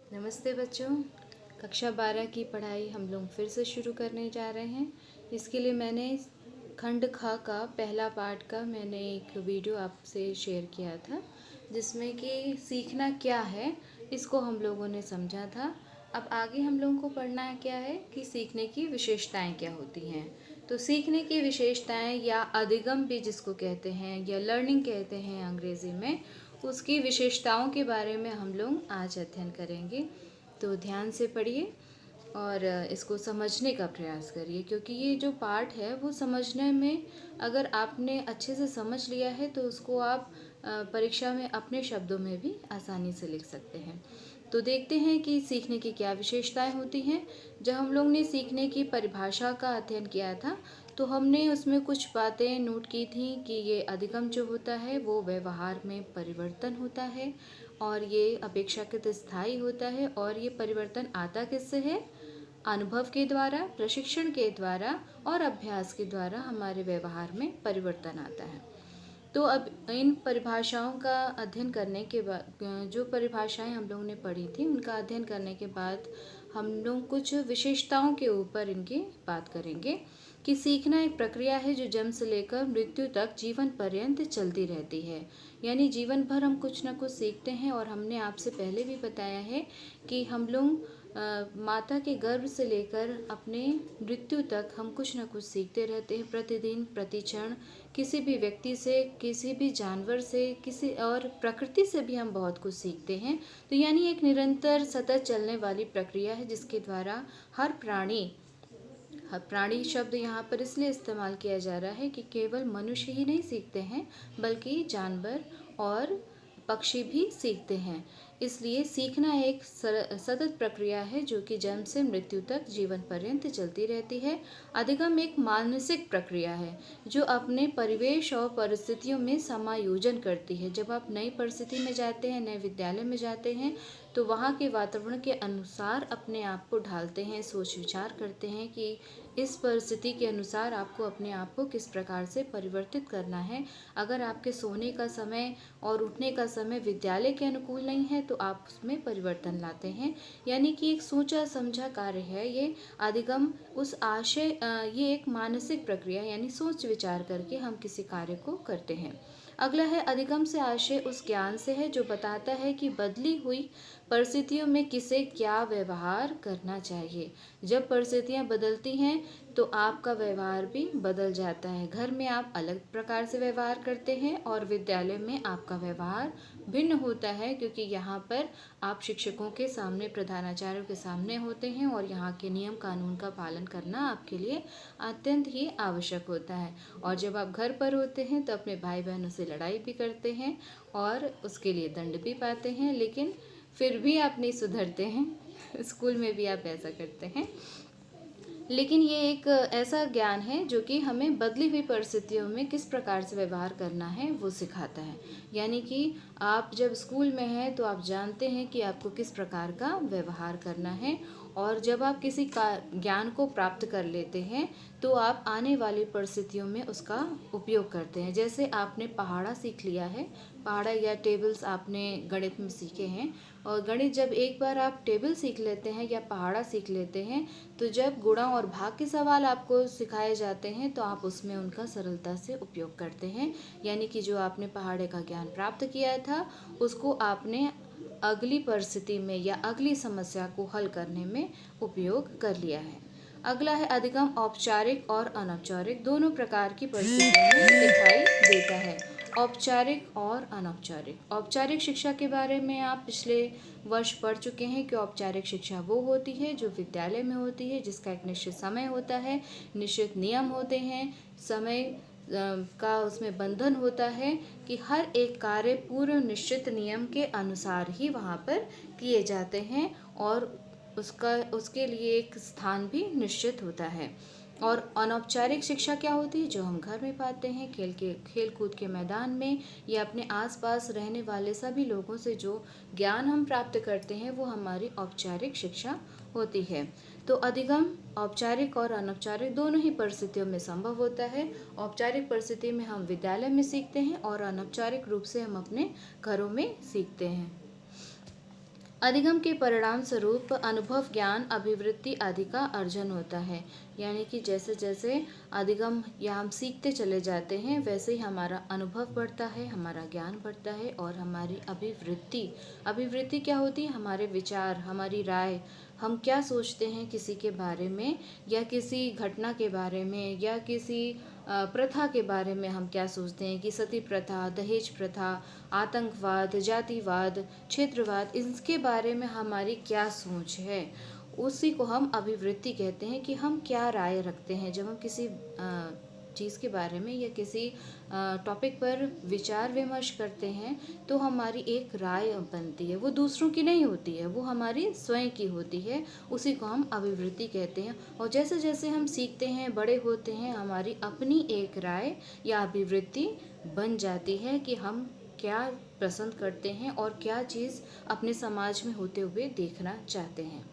नमस्ते बच्चों। कक्षा 12 की पढ़ाई हम लोग फिर से शुरू करने जा रहे हैं। इसके लिए मैंने खंड ख का पहला पार्ट का मैंने एक वीडियो आपसे शेयर किया था, जिसमें कि सीखना क्या है इसको हम लोगों ने समझा था। अब आगे हम लोगों को पढ़ना है क्या है कि सीखने की विशेषताएं क्या होती हैं। तो सीखने की विशेषताएं या अधिगम भी जिसको कहते हैं या लर्निंग कहते हैं अंग्रेज़ी में, उसकी विशेषताओं के बारे में हम लोग आज अध्ययन करेंगे। तो ध्यान से पढ़िए और इसको समझने का प्रयास करिए, क्योंकि ये जो पार्ट है वो समझने में अगर आपने अच्छे से समझ लिया है तो उसको आप परीक्षा में अपने शब्दों में भी आसानी से लिख सकते हैं। तो देखते हैं कि सीखने की क्या विशेषताएं होती हैं। जब हम लोग ने सीखने की परिभाषा का अध्ययन किया था तो हमने उसमें कुछ बातें नोट की थी कि ये अधिगम जो होता है वो व्यवहार में परिवर्तन होता है और ये अपेक्षाकृत स्थायी होता है, और ये परिवर्तन आता किससे है? अनुभव के द्वारा, प्रशिक्षण के द्वारा और अभ्यास के द्वारा हमारे व्यवहार में परिवर्तन आता है। तो अब इन परिभाषाओं का अध्ययन करने के बाद, जो परिभाषाएं हम लोगों ने पढ़ी थी उनका अध्ययन करने के बाद हम लोग कुछ विशेषताओं के ऊपर इनकी बात करेंगे कि सीखना एक प्रक्रिया है जो जन्म से लेकर मृत्यु तक जीवन पर्यंत चलती रहती है। यानी जीवन भर हम कुछ ना कुछ सीखते हैं, और हमने आपसे पहले भी बताया है कि हम लोग माता के गर्भ से लेकर अपने मृत्यु तक हम कुछ ना कुछ सीखते रहते हैं। प्रतिदिन, प्रतिक्षण, किसी भी व्यक्ति से, किसी भी जानवर से, किसी और प्रकृति से भी हम बहुत कुछ सीखते हैं। तो यानी एक निरंतर सतत चलने वाली प्रक्रिया है जिसके द्वारा हर प्राणी शब्द यहाँ पर इसलिए इस्तेमाल किया जा रहा है कि केवल मनुष्य ही नहीं सीखते हैं बल्कि जानवर और पक्षी भी सीखते हैं। इसलिए सीखना एक सतत प्रक्रिया है जो कि जन्म से मृत्यु तक जीवन पर्यंत चलती रहती है। अधिगम एक मानसिक प्रक्रिया है जो अपने परिवेश और परिस्थितियों में समायोजन करती है। जब आप नई परिस्थिति में जाते हैं, नए विद्यालय में जाते हैं, तो वहाँ के वातावरण के अनुसार अपने आप को ढालते हैं, सोच विचार करते हैं कि इस परिस्थिति के अनुसार आपको अपने आप को किस प्रकार से परिवर्तित करना है। अगर आपके सोने का समय और उठने का समय विद्यालय के अनुकूल नहीं है तो आप उसमें परिवर्तन लाते हैं। यानी कि एक सोचा समझा कार्य है ये अधिगम। उस आशय ये एक मानसिक प्रक्रिया यानी सोच विचार करके हम किसी कार्य को करते हैं। अगला है अधिगम से आशय उस ज्ञान से है जो बताता है कि बदली हुई परिस्थितियों में किसे क्या व्यवहार करना चाहिए। जब परिस्थितियां बदलती हैं तो आपका व्यवहार भी बदल जाता है। घर में आप अलग प्रकार से व्यवहार करते हैं और विद्यालय में आपका व्यवहार भिन्न होता है, क्योंकि यहाँ पर आप शिक्षकों के सामने, प्रधानाचार्यों के सामने होते हैं और यहाँ के नियम कानून का पालन करना आपके लिए अत्यंत ही आवश्यक होता है। और जब आप घर पर होते हैं तो अपने भाई बहनों से लड़ाई भी करते हैं और उसके लिए दंड भी पाते हैं, लेकिन फिर भी आप नहीं सुधरते हैं। स्कूल में भी आप ऐसा करते हैं। लेकिन ये एक ऐसा ज्ञान है जो कि हमें बदली हुई परिस्थितियों में किस प्रकार से व्यवहार करना है वो सिखाता है। यानी कि आप जब स्कूल में हैं तो आप जानते हैं कि आपको किस प्रकार का व्यवहार करना है, और जब आप किसी का ज्ञान को प्राप्त कर लेते हैं तो आप आने वाली परिस्थितियों में उसका उपयोग करते हैं। जैसे आपने पहाड़ा सीख लिया है, पहाड़ा या टेबल्स आपने गणित में सीखे हैं, और गणित जब एक बार आप टेबल सीख लेते हैं या पहाड़ा सीख लेते हैं तो जब गुणा और भाग के सवाल आपको सिखाए जाते हैं तो आप उसमें उनका सरलता से उपयोग करते हैं। यानी कि जो आपने पहाड़े का ज्ञान प्राप्त किया था उसको आपने अगली परिस्थिति में या अगली समस्या को हल करने में उपयोग कर लिया है। अगला है अधिगम औपचारिक और अनौपचारिक दोनों प्रकार की परिस्थितियों में दिखाई देता है। औपचारिक और अनौपचारिक। औपचारिक शिक्षा के बारे में आप पिछले वर्ष पढ़ चुके हैं कि औपचारिक शिक्षा वो होती है जो विद्यालय में होती है, जिसका एक निश्चित समय होता है, निश्चित नियम होते हैं, समय का उसमें बंधन होता है कि हर एक कार्य पूर्व निश्चित नियम के अनुसार ही वहाँ पर किए जाते हैं और उसके लिए एक स्थान भी निश्चित होता है। और अनौपचारिक शिक्षा क्या होती है? जो हम घर में पाते हैं, खेल कूद के मैदान में, या अपने आसपास रहने वाले सभी लोगों से जो ज्ञान हम प्राप्त करते हैं वो हमारी औपचारिक शिक्षा होती है। तो अधिगम औपचारिक और अनौपचारिक दोनों ही परिस्थितियों में संभव होता है। औपचारिक परिस्थिति में हम विद्यालय में सीखते हैं और अनौपचारिक रूप से हम अपने घरों में सीखते हैं। अधिगम के परिणाम स्वरूप अनुभव, ज्ञान, अभिवृत्ति आदि का अर्जन होता है। यानी कि जैसे जैसे अधिगम या हम सीखते चले जाते हैं, वैसे ही हमारा अनुभव बढ़ता है, हमारा ज्ञान बढ़ता है और हमारी अभिवृत्ति। अभिवृत्ति क्या होती है? हमारे विचार, हमारी राय, हम क्या सोचते हैं किसी के बारे में, या किसी घटना के बारे में, या किसी प्रथा के बारे में हम क्या सोचते हैं कि सती प्रथा, दहेज प्रथा, आतंकवाद, जातिवाद, क्षेत्रवाद, इसके बारे में हमारी क्या सोच है, उसी को हम अभिवृत्ति कहते हैं कि हम क्या राय रखते हैं। जब हम किसी चीज़ के बारे में या किसी टॉपिक पर विचार विमर्श करते हैं तो हमारी एक राय बनती है, वो दूसरों की नहीं होती है, वो हमारी स्वयं की होती है, उसी को हम अभिवृत्ति कहते हैं। और जैसे जैसे हम सीखते हैं, बड़े होते हैं, हमारी अपनी एक राय या अभिवृत्ति बन जाती है कि हम क्या पसंद करते हैं और क्या चीज़ अपने समाज में होते हुए देखना चाहते हैं।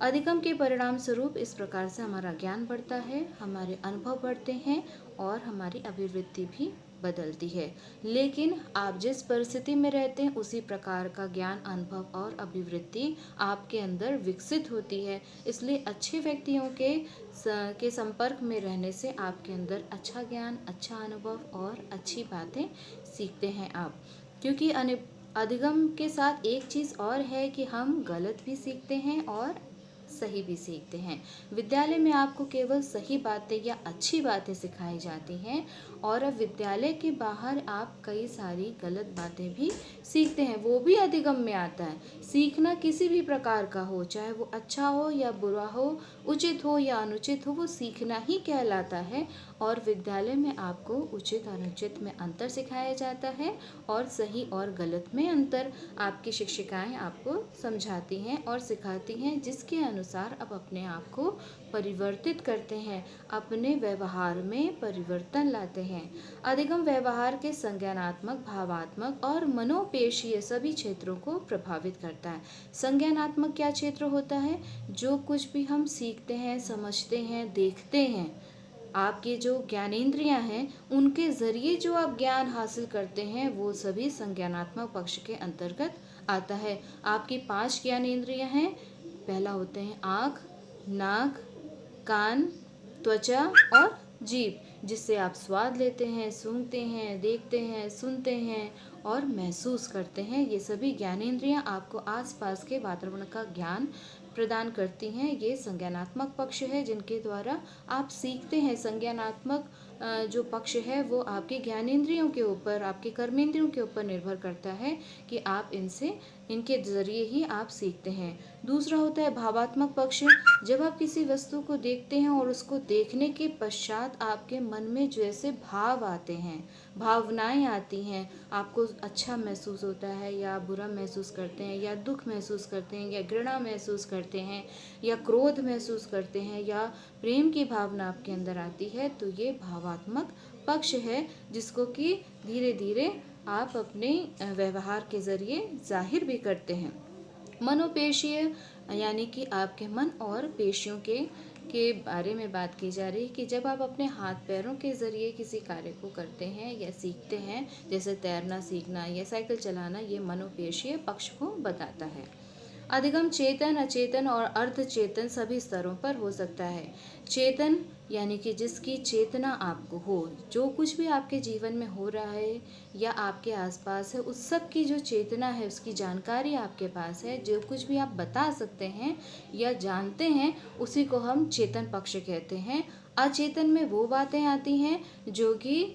अधिगम के परिणाम स्वरूप इस प्रकार से हमारा ज्ञान बढ़ता है, हमारे अनुभव बढ़ते हैं और हमारी अभिवृत्ति भी बदलती है। लेकिन आप जिस परिस्थिति में रहते हैं उसी प्रकार का ज्ञान, अनुभव और अभिवृत्ति आपके अंदर विकसित होती है। इसलिए अच्छे व्यक्तियों के संपर्क में रहने से आपके अंदर अच्छा ज्ञान, अच्छा अनुभव और अच्छी बातें सीखते हैं आप। क्योंकि अधिगम के साथ एक चीज़ और है कि हम गलत भी सीखते हैं और सही भी सीखते हैं। विद्यालय में आपको केवल सही बातें या अच्छी बातें सिखाई जाती हैं और अब विद्यालय के बाहर आप कई सारी गलत बातें भी सीखते हैं, वो भी अधिगम में आता है। सीखना किसी भी प्रकार का हो, चाहे वो अच्छा हो या बुरा हो, उचित हो या अनुचित हो, वो सीखना ही कहलाता है। और विद्यालय में आपको उचित अनुचित में अंतर सिखाया जाता है और सही और गलत में अंतर आपकी शिक्षिकाएं आपको समझाती हैं और सिखाती हैं, जिसके अनुसार आप अपने आप को परिवर्तित करते हैं, अपने व्यवहार में परिवर्तन लाते हैं। अधिगम व्यवहार के संज्ञानात्मक, भावात्मक और मनोपेशीय सभी क्षेत्रों को प्रभावित करता है। संज्ञानात्मक क्या क्षेत्र होता है? जो कुछ भी हम सीखते हैं, समझते हैं, देखते हैं, आपके जो ज्ञानेंद्रियां हैं उनके ज़रिए जो आप ज्ञान हासिल करते हैं वो सभी संज्ञानात्मक पक्ष के अंतर्गत आता है। आपकी 5 ज्ञानेंद्रियां हैं। पहला होते हैं आँख, नाक, कान, त्वचा और जीभ, जिससे आप स्वाद लेते हैं, सूंघते हैं, देखते हैं, सुनते हैं और महसूस करते हैं। ये सभी ज्ञानेंद्रियां आपको आसपास के वातावरण का ज्ञान प्रदान करती हैं। ये संज्ञानात्मक पक्ष है जिनके द्वारा आप सीखते हैं। संज्ञानात्मक जो पक्ष है वो आपके ज्ञानेंद्रियों के ऊपर, आपके कर्मेंद्रियों के ऊपर निर्भर करता है कि आप इनके ज़रिए ही आप सीखते हैं। दूसरा होता है भावात्मक पक्ष। जब आप किसी वस्तु को देखते हैं और उसको देखने के पश्चात आपके मन में जैसे भाव आते हैं, भावनाएं आती हैं, आपको अच्छा महसूस होता है या बुरा महसूस करते हैं या दुख महसूस करते हैं या घृणा महसूस करते हैं या क्रोध महसूस करते हैं या प्रेम की भावना आपके अंदर आती है, तो ये भावात्मक पक्ष है, जिसको कि धीरे धीरे आप अपने व्यवहार के ज़रिए जाहिर भी करते हैं। मनोपेशीय यानी कि आपके मन और पेशियों के बारे में बात की जा रही है कि जब आप अपने हाथ पैरों के ज़रिए किसी कार्य को करते हैं या सीखते हैं, जैसे तैरना सीखना या साइकिल चलाना, ये मनोपेशीय पक्ष को बताता है। अधिगम चेतन, अचेतन और अर्धचेतन सभी स्तरों पर हो सकता है। चेतन यानी कि जिसकी चेतना आपको हो, जो कुछ भी आपके जीवन में हो रहा है या आपके आसपास है, उस सब की जो चेतना है, उसकी जानकारी आपके पास है, जो कुछ भी आप बता सकते हैं या जानते हैं, उसी को हम चेतन पक्ष कहते हैं। अचेतन में वो बातें आती हैं जो कि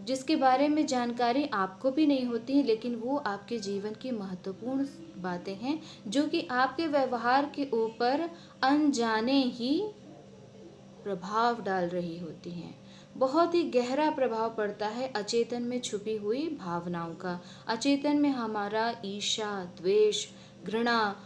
जिसके बारे में जानकारी आपको भी नहीं होती, लेकिन वो आपके जीवन की महत्वपूर्ण बातें हैं जो कि आपके व्यवहार के ऊपर अनजाने ही प्रभाव डाल रही होती हैं। बहुत ही गहरा प्रभाव पड़ता है अचेतन में छुपी हुई भावनाओं का। अचेतन में हमारा ईर्ष्या, द्वेष, घृणा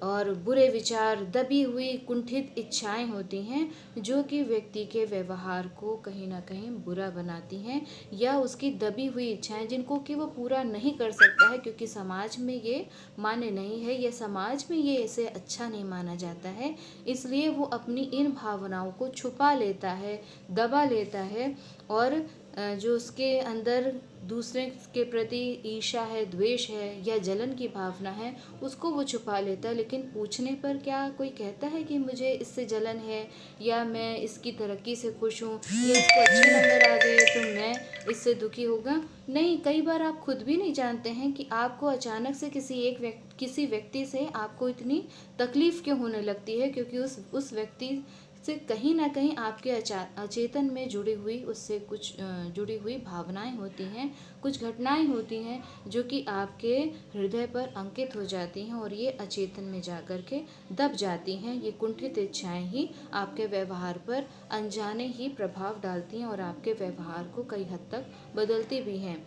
और बुरे विचार, दबी हुई कुंठित इच्छाएं होती हैं जो कि व्यक्ति के व्यवहार को कहीं ना कहीं बुरा बनाती हैं, या उसकी दबी हुई इच्छाएं जिनको कि वो पूरा नहीं कर सकता है क्योंकि समाज में ये मान्य नहीं है, या समाज में ये इसे अच्छा नहीं माना जाता है, इसलिए वो अपनी इन भावनाओं को छुपा लेता है, दबा लेता है और जो उसके अंदर दूसरे के प्रति ईर्ष्या है, द्वेष है या जलन की भावना है, उसको वो छुपा लेता है। लेकिन पूछने पर क्या कोई कहता है कि मुझे इससे जलन है, या मैं इसकी तरक्की से खुश हूँ, या इसको अच्छे नंबर आ गए तो मैं इससे दुखी होगा? नहीं, कई बार आप खुद भी नहीं जानते हैं कि आपको अचानक से किसी व्यक्ति से आपको इतनी तकलीफ़ क्यों होने लगती है, क्योंकि उस व्यक्ति से कहीं ना कहीं आपके अचेतन में जुड़ी हुई भावनाएं होती हैं, कुछ घटनाएं होती हैं जो कि आपके हृदय पर अंकित हो जाती हैं, और ये अचेतन में जाकर के दब जाती हैं। ये कुंठित इच्छाएं ही आपके व्यवहार पर अनजाने ही प्रभाव डालती हैं और आपके व्यवहार को कई हद तक बदलती भी हैं।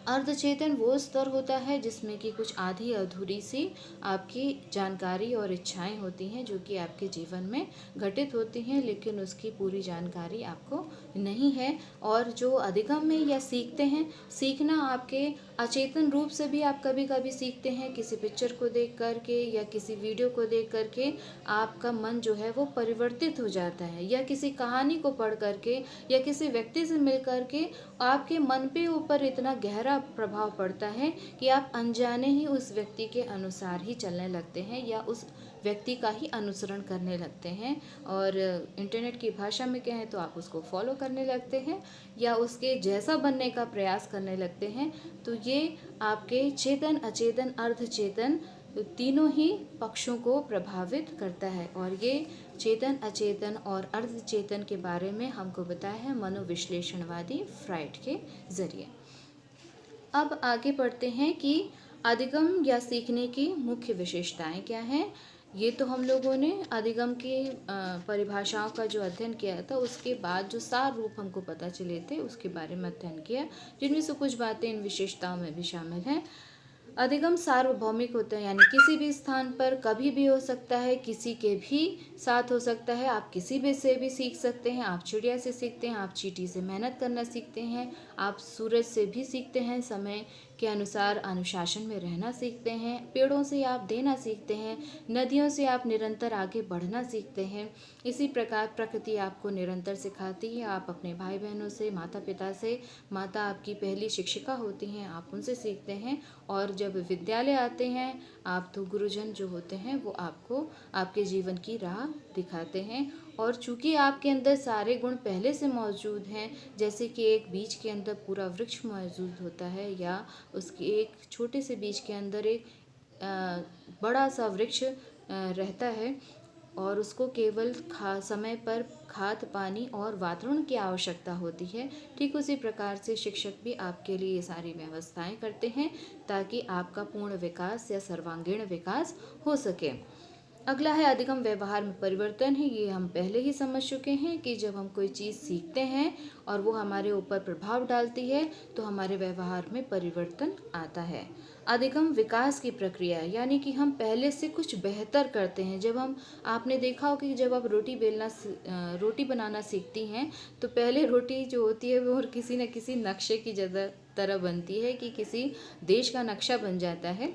अर्धचेतन वो स्तर होता है जिसमें कि कुछ आधी अधूरी सी आपकी जानकारी और इच्छाएं होती हैं जो कि आपके जीवन में घटित होती हैं, लेकिन उसकी पूरी जानकारी आपको नहीं है। और जो अधिगम में या सीखते हैं, सीखना आपके अचेतन रूप से भी आप कभी कभी सीखते हैं, किसी पिक्चर को देख करके या किसी वीडियो को देख करके आपका मन जो है वो परिवर्तित हो जाता है, या किसी कहानी को पढ़ करके या किसी व्यक्ति से मिल करके आपके मन पे ऊपर इतना गहरा प्रभाव पड़ता है कि आप अनजाने ही उस व्यक्ति के अनुसार ही चलने लगते हैं या उस व्यक्ति का ही अनुसरण करने लगते हैं, और इंटरनेट की भाषा में कहें तो आप उसको फॉलो करने लगते हैं या उसके जैसा बनने का प्रयास करने लगते हैं। तो ये आपके चेतन, अचेतन, अर्धचेतन तीनों ही पक्षों को प्रभावित करता है, और ये चेतन, अचेतन और अर्धचेतन के बारे में हमको बताया है मनोविश्लेषणवादी फ्राइड के जरिए। अब आगे बढ़ते हैं कि अधिगम या सीखने की मुख्य विशेषताएं क्या हैं। ये तो हम लोगों ने अधिगम की परिभाषाओं का जो अध्ययन किया था, उसके बाद जो सार रूप हमको पता चले थे उसके बारे में अध्ययन किया, जिनमें से कुछ बातें इन विशेषताओं में भी शामिल हैं। अधिगम सार्वभौमिक होता है, यानी किसी भी स्थान पर कभी भी हो सकता है, किसी के भी साथ हो सकता है। आप किसी भी से भी सीख सकते हैं। आप चिड़िया से सीखते हैं, आप चींटी से मेहनत करना सीखते हैं, आप सूरज से भी सीखते हैं, समय के अनुसार अनुशासन में रहना सीखते हैं, पेड़ों से आप देना सीखते हैं, नदियों से आप निरंतर आगे बढ़ना सीखते हैं। इसी प्रकार प्रकृति आपको निरंतर सिखाती है। आप अपने भाई बहनों से, माता पिता से, माता आपकी पहली शिक्षिका होती हैं, आप उनसे सीखते हैं। और जब विद्यालय आते हैं, आप तो गुरुजन जो होते हैं वो आपको आपके जीवन की राह दिखाते हैं। और चूंकि आपके अंदर सारे गुण पहले से मौजूद हैं, जैसे कि एक बीज के अंदर पूरा वृक्ष मौजूद होता है, या उसके एक छोटे से बीज के अंदर एक बड़ा सा वृक्ष रहता है, और उसको केवल समय पर खाद, पानी और वातावरण की आवश्यकता होती है। ठीक उसी प्रकार से शिक्षक भी आपके लिए ये सारी व्यवस्थाएं करते हैं ताकि आपका पूर्ण विकास या सर्वांगीण विकास हो सके। अगला है अधिगम व्यवहार में परिवर्तन है। ये हम पहले ही समझ चुके हैं कि जब हम कोई चीज़ सीखते हैं और वो हमारे ऊपर प्रभाव डालती है तो हमारे व्यवहार में परिवर्तन आता है। अधिगम विकास की प्रक्रिया है, यानी कि हम पहले से कुछ बेहतर करते हैं। आपने देखा हो कि जब आप रोटी बनाना सीखती हैं तो पहले रोटी जो होती है वो किसी न किसी नक्शे की तरह बनती है, कि किसी देश का नक्शा बन जाता है।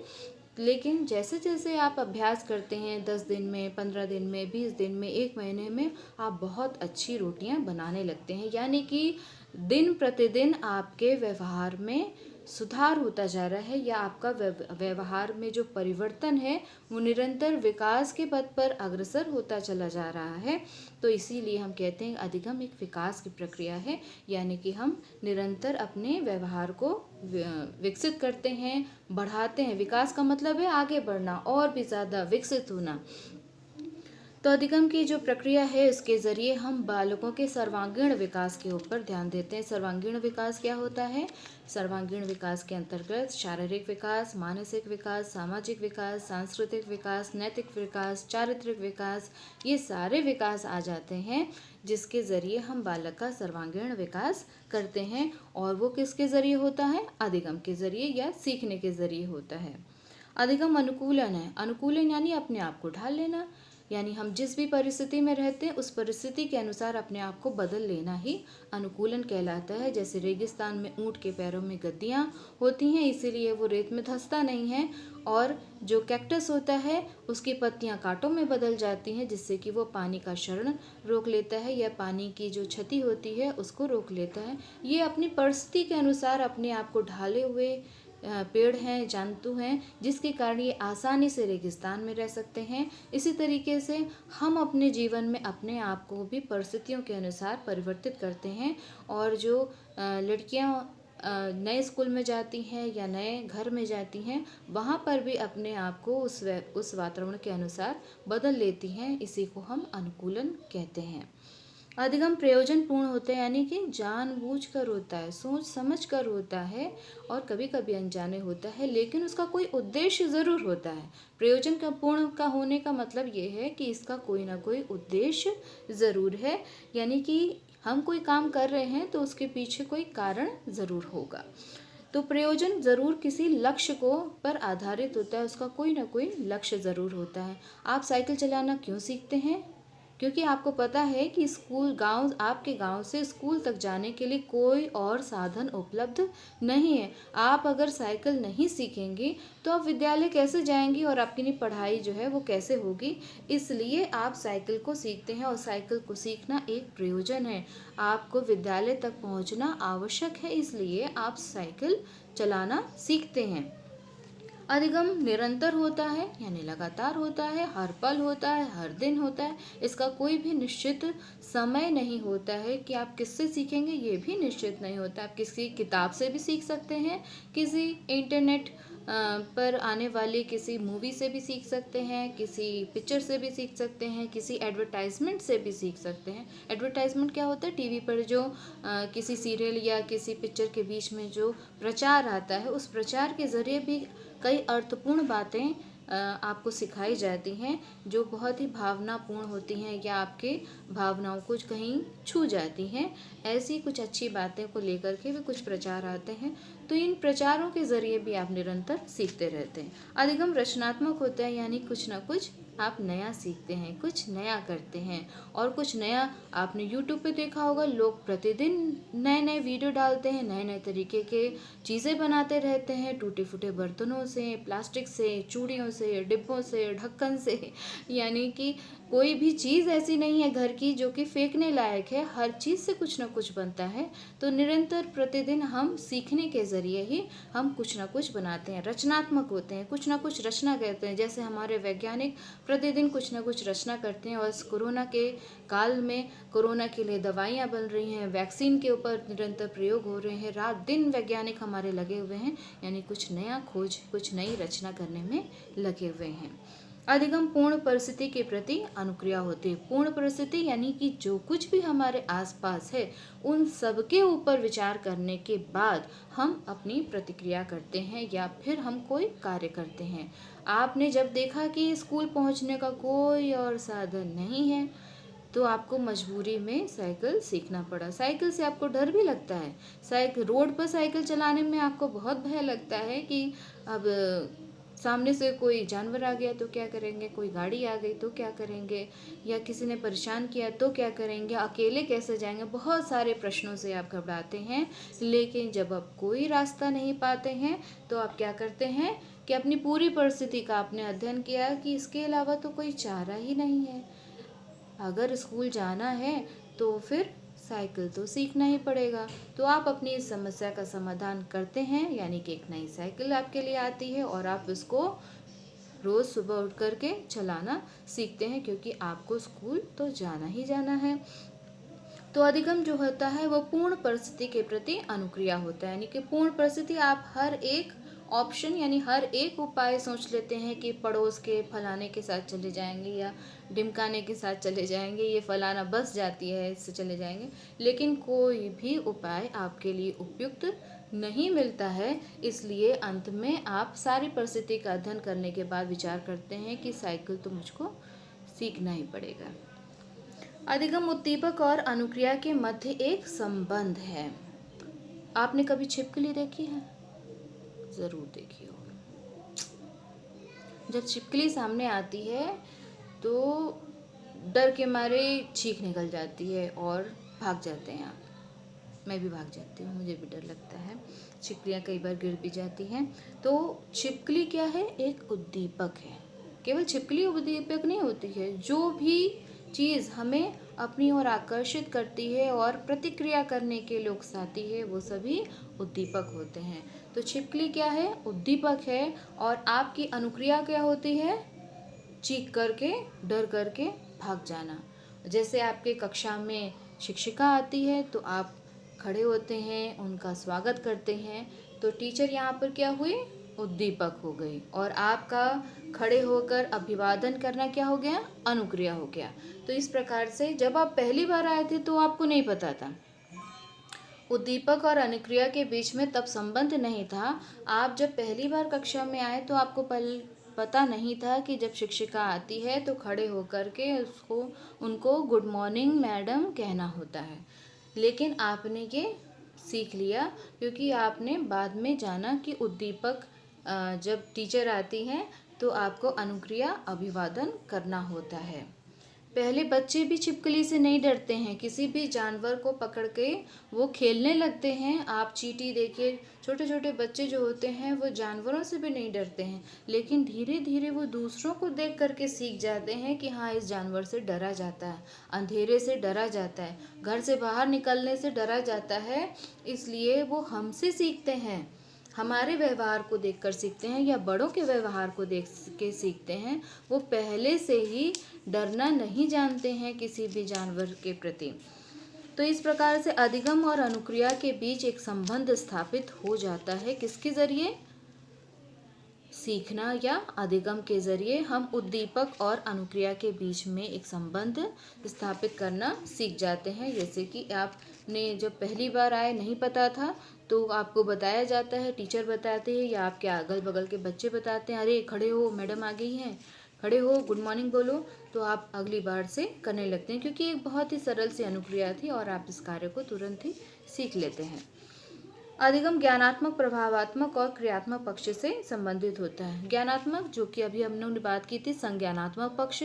लेकिन जैसे जैसे आप अभ्यास करते हैं, 10 दिन में, 15 दिन में, 20 दिन में, 1 महीने में, आप बहुत अच्छी रोटियां बनाने लगते हैं। यानी कि दिन प्रतिदिन आपके व्यवहार में सुधार होता जा रहा है, या आपका व्यवहार में जो परिवर्तन है वो निरंतर विकास के पथ पर अग्रसर होता चला जा रहा है। तो इसीलिए हम कहते हैं अधिगम एक विकास की प्रक्रिया है, यानी कि हम निरंतर अपने व्यवहार को विकसित करते हैं, बढ़ाते हैं। विकास का मतलब है आगे बढ़ना, और भी ज़्यादा विकसित होना। तो अधिगम की जो प्रक्रिया है उसके ज़रिए हम बालकों के सर्वांगीण विकास के ऊपर ध्यान देते हैं। सर्वांगीण विकास क्या होता है? सर्वांगीण विकास के अंतर्गत शारीरिक विकास, मानसिक विकास, सामाजिक विकास, सांस्कृतिक विकास, नैतिक विकास, चारित्रिक विकास, ये सारे विकास आ जाते हैं, जिसके ज़रिए हम बालक का सर्वांगीण विकास करते हैं। और वो किसके ज़रिए होता है? अधिगम के ज़रिए या सीखने के ज़रिए होता है। अधिगम अनुकूलन है। अनुकूलन यानी अपने आप को ढाल लेना। यानी हम जिस भी परिस्थिति में रहते हैं उस परिस्थिति के अनुसार अपने आप को बदल लेना ही अनुकूलन कहलाता है। जैसे रेगिस्तान में ऊंट के पैरों में गद्दियाँ होती हैं, इसीलिए वो रेत में धंसता नहीं है, और जो कैक्टस होता है उसकी पत्तियां कांटों में बदल जाती हैं, जिससे कि वो पानी का क्षरण रोक लेता है या पानी की जो क्षति होती है उसको रोक लेता है। ये अपनी परिस्थिति के अनुसार अपने आप को ढाले हुए पेड़ हैं, जंतु हैं, जिसके कारण ये आसानी से रेगिस्तान में रह सकते हैं। इसी तरीके से हम अपने जीवन में अपने आप को भी परिस्थितियों के अनुसार परिवर्तित करते हैं। और जो लड़कियां नए स्कूल में जाती हैं या नए घर में जाती हैं, वहाँ पर भी अपने आप को उस वातावरण के अनुसार बदल लेती हैं। इसी को हम अनुकूलन कहते हैं। अधिगम प्रयोजन पूर्ण होता है, यानी कि जानबूझकर होता है, सोच समझ कर होता है, और कभी कभी अनजाने होता है, लेकिन उसका कोई उद्देश्य ज़रूर होता है। प्रयोजन का पूर्ण का होने का मतलब ये है कि इसका कोई ना कोई उद्देश्य ज़रूर है, यानी कि हम कोई काम कर रहे हैं तो उसके पीछे कोई कारण ज़रूर होगा। तो प्रयोजन ज़रूर किसी लक्ष्य को पर आधारित होता है, उसका कोई ना कोई लक्ष्य ज़रूर होता है। आप साइकिल चलाना क्यों सीखते हैं? क्योंकि आपको पता है कि आपके गांव से स्कूल तक जाने के लिए कोई और साधन उपलब्ध नहीं है। आप अगर साइकिल नहीं सीखेंगे तो आप विद्यालय कैसे जाएंगी और आपकी पढ़ाई जो है वो कैसे होगी। इसलिए आप साइकिल को सीखते हैं, और साइकिल को सीखना एक प्रयोजन है। आपको विद्यालय तक पहुंचना आवश्यक है, इसलिए आप साइकिल चलाना सीखते हैं। अधिगम निरंतर होता है, यानी लगातार होता है, हर पल होता है, हर दिन होता है। इसका कोई भी निश्चित समय नहीं होता है कि आप किससे सीखेंगे, ये भी निश्चित नहीं होता। आप किसी किताब से भी सीख सकते हैं, किसी इंटरनेट पर आने वाली किसी मूवी से भी सीख सकते हैं, किसी पिक्चर से भी सीख सकते हैं, किसी एडवर्टाइजमेंट से भी सीख सकते हैं। एडवर्टाइजमेंट क्या होता है? टीवी पर जो किसी सीरियल या किसी पिक्चर के बीच में जो प्रचार आता है, उस प्रचार के ज़रिए भी कई अर्थपूर्ण बातें आपको सिखाई जाती हैं, जो बहुत ही भावनापूर्ण होती हैं या आपके भावनाओं को कहीं छू जाती हैं। ऐसी कुछ अच्छी बातें को लेकर के भी कुछ प्रचार आते हैं, तो इन प्रचारों के ज़रिए भी आप निरंतर सीखते रहते हैं। अधिगम रचनात्मक होता है, यानी कुछ ना कुछ आप नया सीखते हैं, कुछ नया करते हैं। और कुछ नया आपने यूट्यूब पे देखा होगा, लोग प्रतिदिन नए नए वीडियो डालते हैं, नए नए तरीके के चीज़ें बनाते रहते हैं, टूटे फूटे बर्तनों से, प्लास्टिक से, चूड़ियों से, डिब्बों से, ढक्कन से। यानी कि कोई भी चीज़ ऐसी नहीं है घर की जो कि फेंकने लायक है, हर चीज़ से कुछ ना कुछ बनता है। तो निरंतर प्रतिदिन हम सीखने के ज़रिए ही हम कुछ ना कुछ बनाते हैं, रचनात्मक होते हैं, कुछ ना कुछ रचना करते हैं। जैसे हमारे वैज्ञानिक प्रतिदिन कुछ ना कुछ रचना करते हैं, और इस कोरोना के काल में कोरोना के लिए दवाइयाँ बन रही हैं, वैक्सीन के ऊपर निरंतर प्रयोग हो रहे हैं, रात दिन वैज्ञानिक हमारे लगे हुए हैं, यानी कुछ नया खोज, कुछ नई रचना करने में लगे हुए हैं। अधिगम पूर्ण परिस्थिति के प्रति अनुक्रिया होती है। पूर्ण परिस्थिति यानी कि जो कुछ भी हमारे आसपास है उन सब के ऊपर विचार करने के बाद हम अपनी प्रतिक्रिया करते हैं या फिर हम कोई कार्य करते हैं। आपने जब देखा कि स्कूल पहुंचने का कोई और साधन नहीं है, तो आपको मजबूरी में साइकिल सीखना पड़ा। साइकिल से आपको डर भी लगता है, रोड पर साइकिल चलाने में आपको बहुत भय लगता है कि अब सामने से कोई जानवर आ गया तो क्या करेंगे, कोई गाड़ी आ गई तो क्या करेंगे, या किसी ने परेशान किया तो क्या करेंगे, अकेले कैसे जाएंगे। बहुत सारे प्रश्नों से आप घबराते हैं। लेकिन जब आप कोई रास्ता नहीं पाते हैं तो आप क्या करते हैं कि अपनी पूरी परिस्थिति का आपने अध्ययन किया कि इसके अलावा तो कोई चारा ही नहीं है। अगर स्कूल जाना है तो फिर साइकिल तो सीखना ही पड़ेगा। तो आप अपनी इस समस्या का समाधान करते हैं, यानी कि एक नई साइकिल आपके लिए आती है और आप इसको रोज़ सुबह उठ करके चलाना सीखते हैं, क्योंकि आपको स्कूल तो जाना ही जाना है। तो अधिगम जो होता है वो पूर्ण परिस्थिति के प्रति अनुक्रिया होता है, यानी कि पूर्ण परिस्थिति आप हर एक ऑप्शन यानी हर एक उपाय सोच लेते हैं कि पड़ोस के फलाने के साथ चले जाएंगे या ढिमकाने के साथ चले जाएंगे, ये फलाना बस जाती है इससे चले जाएंगे, लेकिन कोई भी उपाय आपके लिए उपयुक्त नहीं मिलता है। इसलिए अंत में आप सारी परिस्थिति का अध्ययन करने के बाद विचार करते हैं कि साइकिल तो मुझको सीखना ही पड़ेगा। अधिगम उद्दीपक और अनुक्रिया के मध्य एक संबंध है। आपने कभी छिपकली देखी है? ज़रूर देखी होगी। जब छिपकली सामने आती है तो डर के मारे चीख निकल जाती है और भाग जाते हैं आप। मैं भी भाग जाती हूँ, मुझे भी डर लगता है। छिपकलियाँ कई बार गिर भी जाती हैं। तो छिपकली क्या है? एक उद्दीपक है। केवल छिपकली उद्दीपक नहीं होती है, जो भी चीज़ हमें अपनी ओर आकर्षित करती है और प्रतिक्रिया करने के लिए उकसाती है, वो सभी उद्दीपक होते हैं। तो छिपकली क्या है? उद्दीपक है। और आपकी अनुक्रिया क्या होती है? चीख करके, डर करके भाग जाना। जैसे आपके कक्षा में शिक्षिका आती है तो आप खड़े होते हैं, उनका स्वागत करते हैं, तो टीचर यहाँ पर क्या हुई? उद्दीपक हो गई। और आपका खड़े होकर अभिवादन करना क्या हो गया? अनुक्रिया हो गया। तो इस प्रकार से जब आप पहली बार आए थे तो आपको नहीं पता था, उद्दीपक और अनुक्रिया के बीच में तब संबंध नहीं था। आप जब पहली बार कक्षा में आए तो आपको पता नहीं था कि जब शिक्षिका आती है तो खड़े होकर के उनको गुड मॉर्निंग मैडम कहना होता है। लेकिन आपने ये सीख लिया क्योंकि आपने बाद में जाना कि उद्दीपक जब टीचर आती हैं तो आपको अनुक्रिया अभिवादन करना होता है। पहले बच्चे भी छिपकली से नहीं डरते हैं, किसी भी जानवर को पकड़ के वो खेलने लगते हैं। आप चींटी देखिए, छोटे छोटे बच्चे जो होते हैं वो जानवरों से भी नहीं डरते हैं, लेकिन धीरे धीरे वो दूसरों को देख करके सीख जाते हैं कि हाँ, इस जानवर से डरा जाता है, अंधेरे से डरा जाता है, घर से बाहर निकलने से डरा जाता है। इसलिए वो हमसे सीखते हैं, हमारे व्यवहार को देखकर सीखते हैं या बड़ों के व्यवहार को देख के सीखते हैं। वो पहले से ही डरना नहीं जानते हैं किसी भी जानवर के प्रति। तो इस प्रकार से अधिगम और अनुक्रिया के बीच एक संबंध स्थापित हो जाता है। किसके जरिए? सीखना या अधिगम के जरिए हम उद्दीपक और अनुक्रिया के बीच में एक संबंध स्थापित करना सीख जाते हैं। जैसे कि आपने जब पहली बार आए, नहीं पता था, तो आपको बताया जाता है, टीचर बताते हैं या आपके अगल बगल के बच्चे बताते हैं, अरे खड़े हो, मैडम आ गई हैं, खड़े हो, गुड मॉर्निंग बोलो, तो आप अगली बार से करने लगते हैं क्योंकि एक बहुत ही सरल सी अनुक्रिया थी और आप इस कार्य को तुरंत ही सीख लेते हैं। अधिगम ज्ञानात्मक, प्रभावात्मक और क्रियात्मक पक्ष से संबंधित होता है। ज्ञानात्मक, जो कि अभी हमने बात की थी, संज्ञानात्मक पक्ष,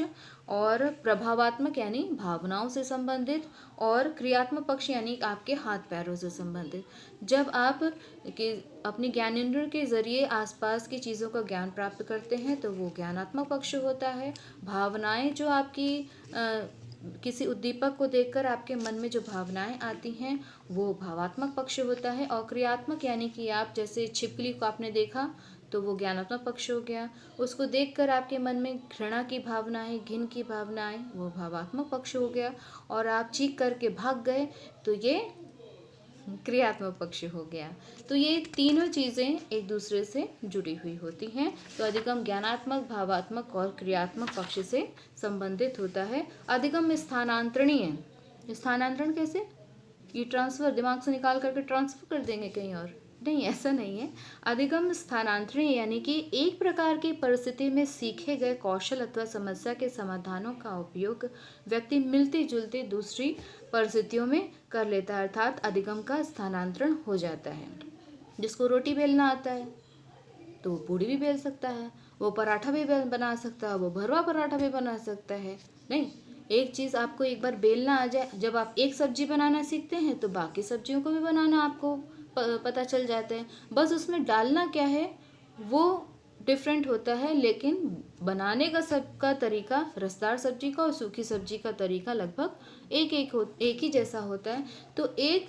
और प्रभावात्मक यानी भावनाओं से संबंधित, और क्रियात्मक पक्ष यानी आपके हाथ पैरों से संबंधित। जब आप अपनी ज्ञानेंद्रिय के जरिए आसपास की चीज़ों का ज्ञान प्राप्त करते हैं तो वो ज्ञानात्मक पक्ष होता है। भावनाएं, जो आपकी किसी उद्दीपक को देखकर आपके मन में जो भावनाएं आती हैं वो भावात्मक पक्ष होता है। और क्रियात्मक यानी कि आप जैसे छिपकली को आपने देखा तो वो ज्ञानात्मक पक्ष हो गया। उसको देखकर आपके मन में घृणा की भावनाएं, घिन की भावनाएं, वो भावात्मक पक्ष हो गया। और आप चीख करके भाग गए तो ये क्रियात्मक पक्ष हो गया। तो ये तीनों चीज़ें एक दूसरे से जुड़ी हुई होती हैं। तो अधिगम ज्ञानात्मक, भावात्मक और क्रियात्मक पक्ष से संबंधित होता है। अधिगम स्थानांतरणीय है। स्थानांतरण कैसे? ये ट्रांसफ़र, दिमाग से निकाल करके ट्रांसफ़र कर देंगे कहीं और? नहीं, ऐसा नहीं है। अधिगम स्थानांतरणीय यानी कि एक प्रकार की परिस्थिति में सीखे गए कौशल अथवा समस्या के समाधानों का उपयोग व्यक्ति मिलती जुलती दूसरी परिस्थितियों में कर लेता है, अर्थात अधिगम का स्थानांतरण हो जाता है। जिसको रोटी बेलना आता है तो वो पूड़ी भी बेल सकता है, वो पराठा भी बना सकता है, वो भरवा पराठा भी बना सकता है। नहीं, एक चीज़ आपको एक बार बेलना आ जाए, जब आप एक सब्जी बनाना सीखते हैं तो बाकी सब्जियों को भी बनाना आपको पता चल जाता है। बस उसमें डालना क्या है वो डिफरेंट होता है, लेकिन बनाने का सबका तरीका, रसदार सब्जी का और सूखी सब्जी का तरीका लगभग एक ही जैसा होता है। तो एक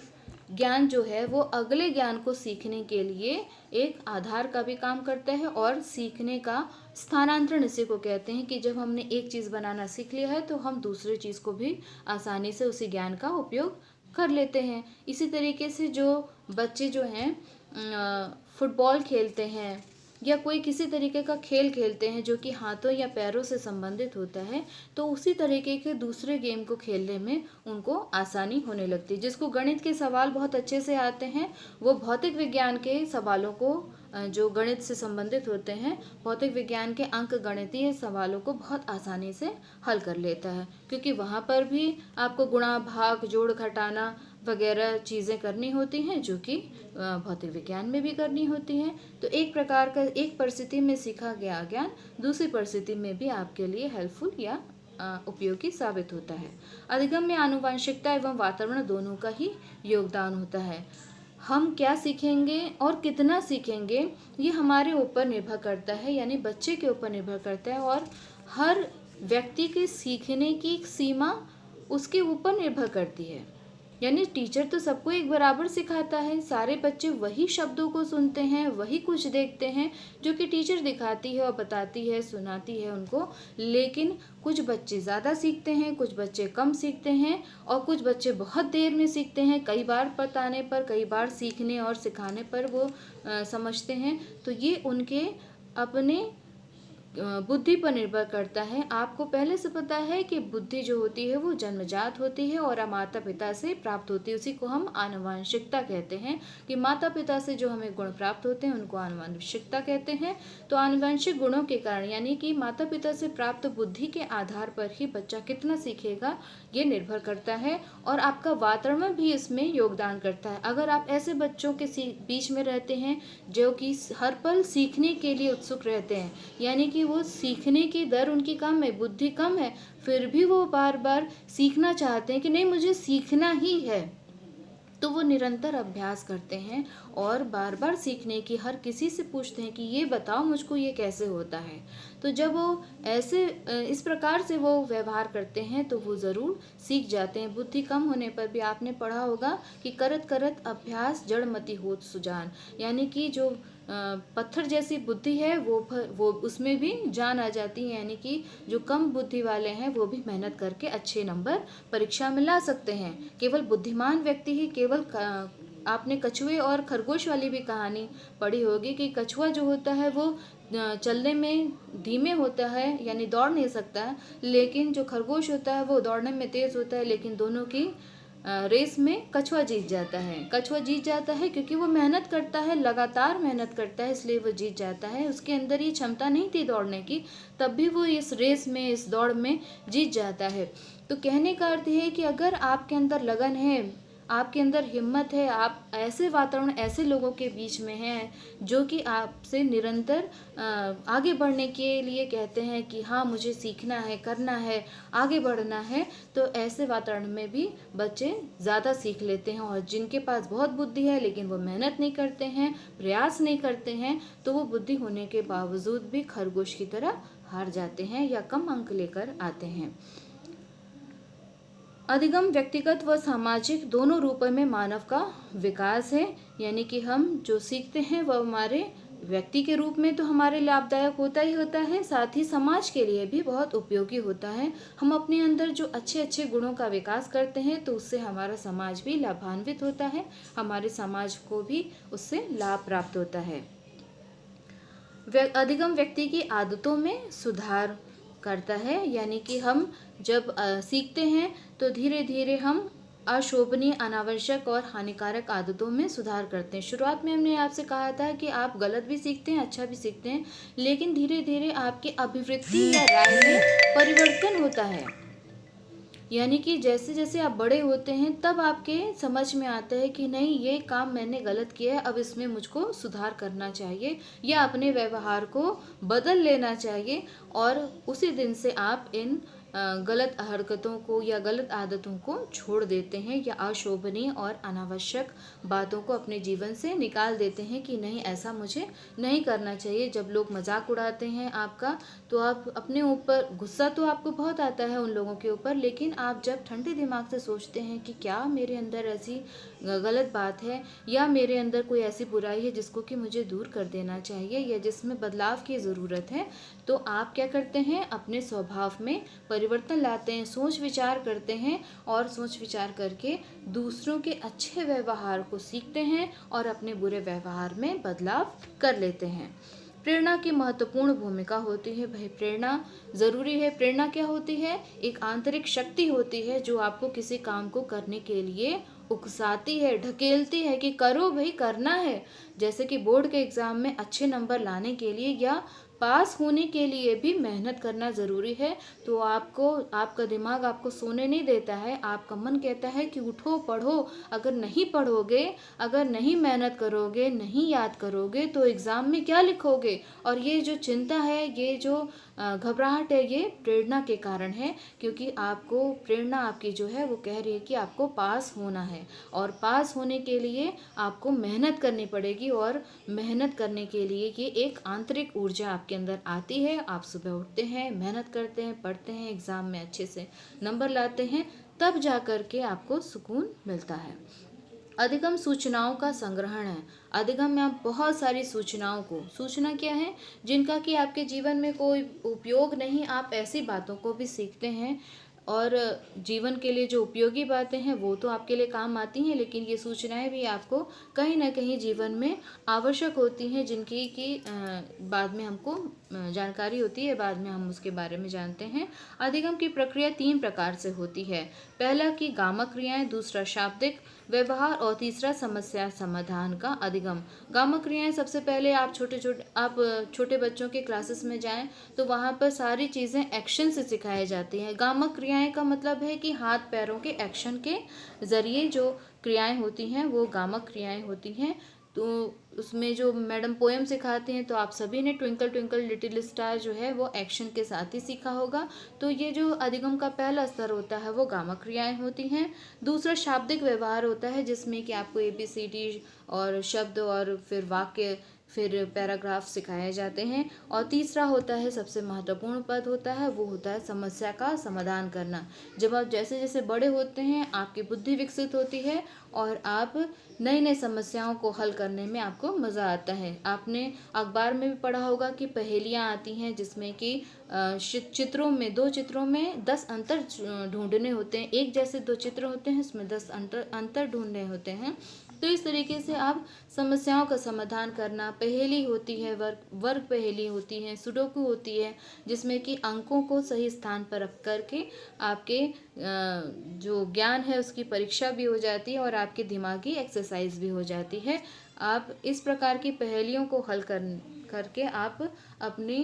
ज्ञान जो है वो अगले ज्ञान को सीखने के लिए एक आधार का भी काम करता है, और सीखने का स्थानांतरण इसी को कहते हैं कि जब हमने एक चीज़ बनाना सीख लिया है तो हम दूसरी चीज़ को भी आसानी से उसी ज्ञान का उपयोग कर लेते हैं। इसी तरीके से जो बच्चे जो हैं फुटबॉल खेलते हैं या कोई किसी तरीके का खेल खेलते हैं जो कि हाथों या पैरों से संबंधित होता है, तो उसी तरीके के दूसरे गेम को खेलने में उनको आसानी होने लगती है। जिसको गणित के सवाल बहुत अच्छे से आते हैं वो भौतिक विज्ञान के सवालों को, जो गणित से संबंधित होते हैं, भौतिक विज्ञान के अंक गणितीय सवालों को बहुत आसानी से हल कर लेता है, क्योंकि वहाँ पर भी आपको गुणा, भाग, जोड़, घटाना वगैरह चीज़ें करनी होती हैं जो कि भौतिक विज्ञान में भी करनी होती हैं। तो एक प्रकार का एक परिस्थिति में सीखा गया ज्ञान दूसरी परिस्थिति में भी आपके लिए हेल्पफुल या उपयोगी साबित होता है। अधिगम में आनुवंशिकता एवं वातावरण दोनों का ही योगदान होता है। हम क्या सीखेंगे और कितना सीखेंगे ये हमारे ऊपर निर्भर करता है, यानी बच्चे के ऊपर निर्भर करता है। और हर व्यक्ति के सीखने की सीमा उसके ऊपर निर्भर करती है। यानी टीचर तो सबको एक बराबर सिखाता है, सारे बच्चे वही शब्दों को सुनते हैं, वही कुछ देखते हैं जो कि टीचर दिखाती है और बताती है, सुनाती है उनको। लेकिन कुछ बच्चे ज़्यादा सीखते हैं, कुछ बच्चे कम सीखते हैं और कुछ बच्चे बहुत देर में सीखते हैं। कई बार बताने पर, कई बार सीखने और सिखाने पर वो समझते हैं। तो ये उनके अपने बुद्धि पर निर्भर करता है। आपको पहले से पता है कि बुद्धि जो होती है वो जन्मजात होती है और माता पिता से प्राप्त होती है। उसी को हम आनुवंशिकता कहते हैं कि माता पिता से जो हमें गुण प्राप्त होते हैं उनको आनुवंशिकता कहते हैं। तो आनुवंशिक गुणों के कारण, यानी कि माता पिता से प्राप्त बुद्धि के आधार पर ही बच्चा कितना सीखेगा ये निर्भर करता है। और आपका वातावरण भी इसमें योगदान करता है। अगर आप ऐसे बच्चों के बीच में रहते हैं जो कि हर पल सीखने के लिए उत्सुक रहते हैं, यानी कि वो सीखने की दर उनकी कम है, बुद्धि कम है, फिर भी वो बार बार सीखना चाहते हैं कि नहीं मुझे सीखना ही है, तो वो निरंतर अभ्यास करते हैं और बार बार सीखने की, हर किसी से पूछते हैं कि ये बताओ मुझको ये कैसे होता है। तो जब वो ऐसे इस प्रकार से वो व्यवहार करते हैं तो वो ज़रूर सीख जाते हैं। बुद्धि कम होने पर भी आपने पढ़ा होगा कि करत करत अभ्यास जड़मति होत सुजान, यानी कि जो पत्थर जैसी बुद्धि है वो उसमें भी जान आ जाती है। यानी कि जो कम बुद्धि वाले हैं वो भी मेहनत करके अच्छे नंबर परीक्षा में ला सकते हैं। केवल बुद्धिमान व्यक्ति ही आपने कछुए और खरगोश वाली भी कहानी पढ़ी होगी कि कछुआ जो होता है वो चलने में धीमे होता है, यानी दौड़ नहीं सकता है, लेकिन जो खरगोश होता है वो दौड़ने में तेज होता है। लेकिन दोनों की रेस में कछुआ जीत जाता है। कछुआ जीत जाता है क्योंकि वो मेहनत करता है, लगातार मेहनत करता है, इसलिए वो जीत जाता है। उसके अंदर ये क्षमता नहीं थी दौड़ने की, तब भी वो इस रेस में, इस दौड़ में जीत जाता है। तो कहने का अर्थ है कि अगर आपके अंदर लगन है, आपके अंदर हिम्मत है, आप ऐसे वातावरण, ऐसे लोगों के बीच में हैं जो कि आपसे निरंतर आगे बढ़ने के लिए कहते हैं कि हाँ मुझे सीखना है, करना है, आगे बढ़ना है, तो ऐसे वातावरण में भी बच्चे ज़्यादा सीख लेते हैं। और जिनके पास बहुत बुद्धि है लेकिन वो मेहनत नहीं करते हैं, प्रयास नहीं करते हैं, तो वो बुद्धि होने के बावजूद भी खरगोश की तरह हार जाते हैं या कम अंक लेकर आते हैं। अधिगम व्यक्तिगत व सामाजिक दोनों रूपों में मानव का विकास है। यानी कि हम जो सीखते हैं वह हमारे व्यक्ति के रूप में तो हमारे लाभदायक होता ही होता है, साथ ही समाज के लिए भी बहुत उपयोगी होता है। हम अपने अंदर जो अच्छे अच्छे गुणों का विकास करते हैं तो उससे हमारा समाज भी लाभान्वित होता है, हमारे समाज को भी उससे लाभ प्राप्त होता है। अधिगम व्यक्ति की आदतों में सुधार करता है। यानी कि हम जब सीखते हैं तो धीरे धीरे हम अशोभनीय, अनावश्यक और हानिकारक आदतों में सुधार करते हैं। शुरुआत में हमने आपसे कहा था कि आप गलत भी सीखते हैं, अच्छा भी सीखते हैं, लेकिन धीरे धीरे आपकी अभिवृत्ति या राय में परिवर्तन होता है। यानी कि जैसे जैसे आप बड़े होते हैं तब आपके समझ में आता है कि नहीं ये काम मैंने गलत किया है, अब इसमें मुझको सुधार करना चाहिए या अपने व्यवहार को बदल लेना चाहिए। और उसी दिन से आप इन गलत हरकतों को या गलत आदतों को छोड़ देते हैं या अशोभनीय और अनावश्यक बातों को अपने जीवन से निकाल देते हैं कि नहीं ऐसा मुझे नहीं करना चाहिए। जब लोग मजाक उड़ाते हैं आपका तो आप अपने ऊपर, गुस्सा तो आपको बहुत आता है उन लोगों के ऊपर, लेकिन आप जब ठंडे दिमाग से सोचते हैं कि क्या मेरे अंदर ऐसी गलत बात है या मेरे अंदर कोई ऐसी बुराई है जिसको कि मुझे दूर कर देना चाहिए या जिसमें बदलाव की ज़रूरत है, तो आप क्या करते हैं, अपने स्वभाव में परिवर्तन लाते हैं, सोच विचार करते हैं और सोच विचार करके दूसरों के अच्छे व्यवहार को सीखते हैं और अपने बुरे व्यवहार में बदलाव कर लेते हैं। प्रेरणा की महत्वपूर्ण भूमिका होती है। भाई प्रेरणा ज़रूरी है। प्रेरणा क्या होती है? एक आंतरिक शक्ति होती है जो आपको किसी काम को करने के लिए उकसाती है, ढकेलती है कि करो भाई, करना है। जैसे कि बोर्ड के एग्ज़ाम में अच्छे नंबर लाने के लिए या पास होने के लिए भी मेहनत करना ज़रूरी है। तो आपका दिमाग आपको सोने नहीं देता है, आपका मन कहता है कि उठो, पढ़ो। अगर नहीं पढ़ोगे, अगर नहीं मेहनत करोगे, नहीं याद करोगे तो एग्ज़ाम में क्या लिखोगे? और ये जो चिंता है, ये जो घबराहट है, ये प्रेरणा के कारण है, क्योंकि आपको प्रेरणा आपकी जो है वो कह रही है कि आपको पास होना है, और पास होने के लिए आपको मेहनत करनी पड़ेगी। और मेहनत करने के लिए ये एक आंतरिक ऊर्जा आपके अंदर आती है। आप सुबह उठते हैं, मेहनत करते हैं, पढ़ते हैं, एग्ज़ाम में अच्छे से नंबर लाते हैं, तब जा कर के आपको सुकून मिलता है। अधिगम सूचनाओं का संग्रहण है। अधिगम में आप बहुत सारी सूचनाओं को, सूचना क्या है, जिनका कि आपके जीवन में कोई उपयोग नहीं, आप ऐसी बातों को भी सीखते हैं। और जीवन के लिए जो उपयोगी बातें हैं वो तो आपके लिए काम आती हैं, लेकिन ये सूचनाएं भी आपको कहीं ना कहीं जीवन में आवश्यक होती हैं, जिनकी कि बाद में हमको जानकारी होती है, बाद में हम उसके बारे में जानते हैं। अधिगम की प्रक्रिया 3 प्रकार से होती है। पहला कि गामक क्रियाएं, दूसरा शाब्दिक व्यवहार और तीसरा समस्या समाधान का अधिगम। गामक क्रियाएं, सबसे पहले आप छोटे बच्चों के क्लासेस में जाएं तो वहाँ पर सारी चीज़ें एक्शन से सिखाई जाती हैं। गामक क्रियाएं का मतलब है कि हाथ पैरों के एक्शन के ज़रिए जो क्रियाएं होती हैं वो गामक क्रियाएं होती हैं। तो उसमें जो मैडम पोएम सिखाते हैं, तो आप सभी ने ट्विंकल ट्विंकल लिटिल स्टार जो है वो एक्शन के साथ ही सीखा होगा। तो ये जो अधिगम का पहला स्तर होता है वो गामक क्रियाएं होती हैं। दूसरा शाब्दिक व्यवहार होता है, जिसमें कि आपको ABCD और शब्द और फिर वाक्य, फिर पैराग्राफ सिखाए जाते हैं। और तीसरा होता है, सबसे महत्वपूर्ण पद होता है, वो होता है समस्या का समाधान करना। जब आप जैसे जैसे बड़े होते हैं, आपकी बुद्धि विकसित होती है और आप नई नई समस्याओं को हल करने में आपको मज़ा आता है। आपने अखबार में भी पढ़ा होगा कि पहेलियाँ आती हैं, जिसमें कि चित्रों में, 2 चित्रों में 10 अंतर ढूंढने होते हैं। एक जैसे 2 चित्र होते हैं, इसमें 10 अंतर ढूंढने होते हैं। तो इस तरीके से आप समस्याओं का समाधान करना, पहेली होती है, वर्ग पहेली होती है, सुडोकू होती है, जिसमें कि अंकों को सही स्थान पर रख करके आपके जो ज्ञान है उसकी परीक्षा भी हो जाती है और आपकी दिमागी एक्सरसाइज भी हो जाती है। आप इस प्रकार की पहेलियों को हल करके आप अपनी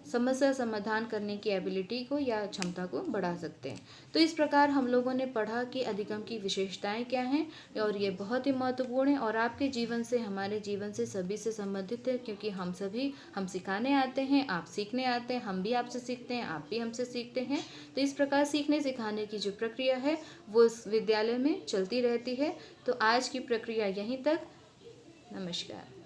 समस्या समाधान करने की एबिलिटी को या क्षमता को बढ़ा सकते हैं। तो इस प्रकार हम लोगों ने पढ़ा कि अधिगम की विशेषताएं क्या हैं, और ये बहुत ही महत्वपूर्ण है और आपके जीवन से, हमारे जीवन से, सभी से संबंधित है, क्योंकि हम सिखाने आते हैं, आप सीखने आते हैं, हम भी आपसे सीखते हैं, आप भी हमसे सीखते हैं। तो इस प्रकार सीखने सिखाने की जो प्रक्रिया है वो इस विद्यालय में चलती रहती है। तो आज की प्रक्रिया यहीं तक। नमस्कार।